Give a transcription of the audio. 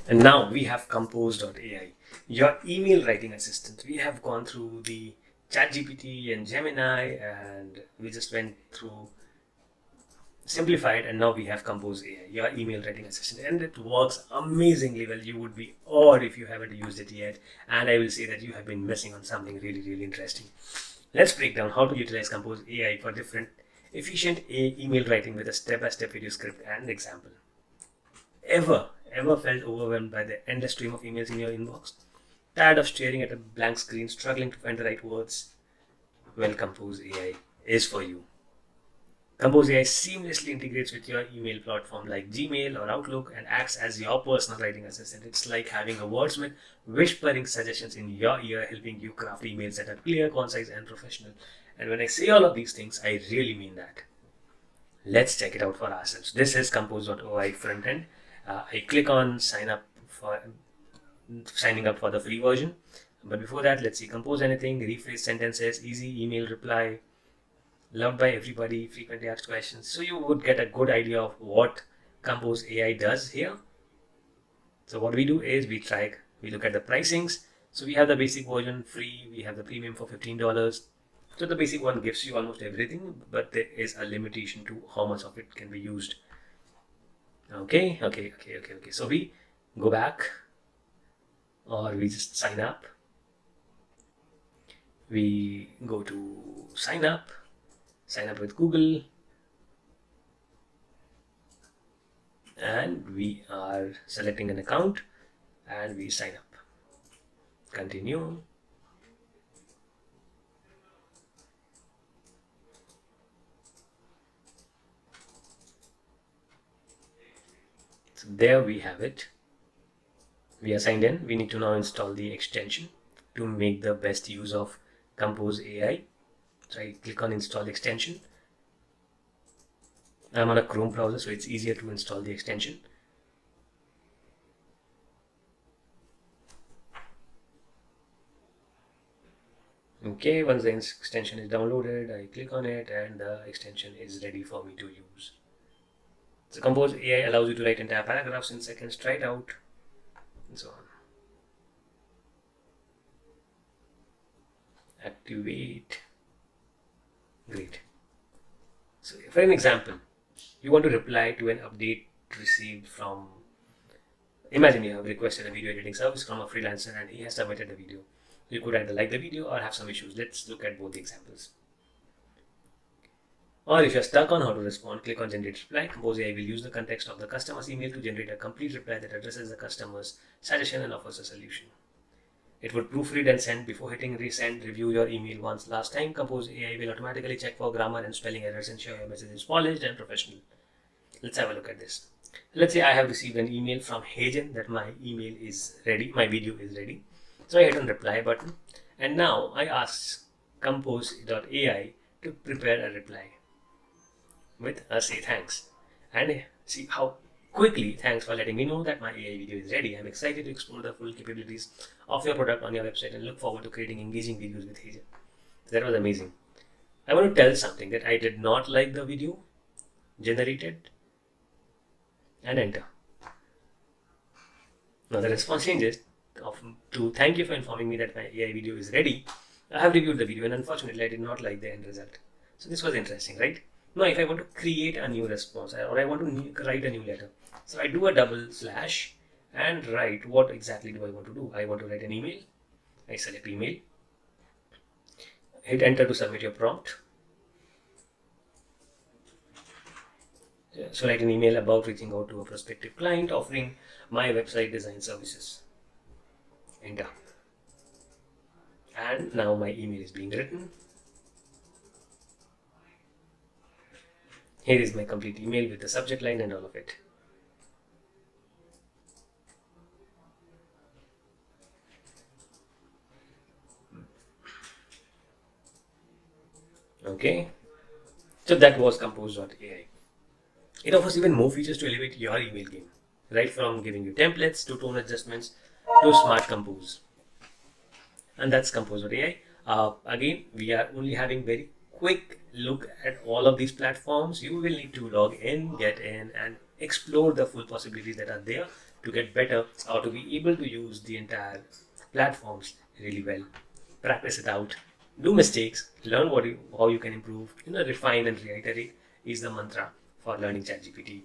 And now we have Compose.ai, your email writing assistant. We have gone through the ChatGPT and Gemini, and we just went through Simplified, and now we have Compose AI, your email writing assistant, and it works amazingly well. You would be awed if you haven't used it yet, and I will say that you have been missing on something really interesting. Let's break down how to utilize Compose AI for different efficient email writing with a step-by-step video script and example. Ever felt overwhelmed by the endless stream of emails in your inbox? Tired of staring at a blank screen, struggling to find the right words? Well, Compose AI is for you. Compose AI seamlessly integrates with your email platform like Gmail or Outlook and acts as your personal writing assistant. It's like having a wordsmith whispering suggestions in your ear, helping you craft emails that are clear, concise, and professional. And when I say all of these things, I really mean that. Let's check it out for ourselves. This is Compose.ai front end. I click on signing up for the free version. But before that, let's see. Compose anything, rephrase sentences, easy email reply, loved by everybody, frequently asked questions. So you would get a good idea of what Compose AI does here. So what we do is we look at the pricings. So we have the basic version free, we have the premium for $15. So the basic one gives you almost everything, but there is a limitation to how much of it can be used. Okay. So we go back, or we just sign up. We go to sign up with Google, and we are selecting an account and we sign up. Continue. So there we have it. We are signed in. We need to now install the extension to make the best use of Compose AI. So I click on install extension. I'm on a Chrome browser, so it's easier to install the extension. Okay, once the extension is downloaded, I click on it and the extension is ready for me to use. So Compose AI allows you to write entire paragraphs in seconds. Try it out, and so on. Activate. Great. So for an example, you want to reply to an update received from, imagine you have requested a video editing service from a freelancer and he has submitted a video. You could either like the video or have some issues. Let's look at both the examples. Or if you're stuck on how to respond, click on generate reply. Compose AI will use the context of the customer's email to generate a complete reply that addresses the customer's suggestion and offers a solution. It would proofread and send before hitting resend. Review your email once last time. Compose AI will automatically check for grammar and spelling errors, ensure your message is polished and professional. Let's have a look at this. Let's say I have received an email from Hagen that my email is ready, my video is ready. So I hit on reply button, and now I ask Compose.ai to prepare a reply with a say thanks. And see how quickly, thanks for letting me know that my AI video is ready. I'm excited to explore the full capabilities of your product on your website and look forward to creating engaging videos with Hagen. That was amazing. I want to tell something that I did not like the video generated, and enter. Now the response changes to thank you for informing me that my AI video is ready. I have reviewed the video and unfortunately I did not like the end result. So this was interesting, right? Now if I want to create a new response or I want to write a new letter, so I do a double slash and write what exactly do I want to do. I want to write an email. I select email, hit enter to submit your prompt. So write an email about reaching out to a prospective client offering my website design services. Enter. And now my email is being written. Here is my complete email with the subject line and all of it. Okay. So that was Compose.ai. It offers even more features to elevate your email game, right from giving you templates to tone adjustments to smart compose. And that's Compose.ai. Again, we are only having very quick look at all of these platforms. You will need to log in, get in, and explore the full possibilities that are there. to get better or to be able to use the entire platforms really well. Practice it out, do mistakes, learn how you can improve, refine and reiterate is the mantra for learning ChatGPT.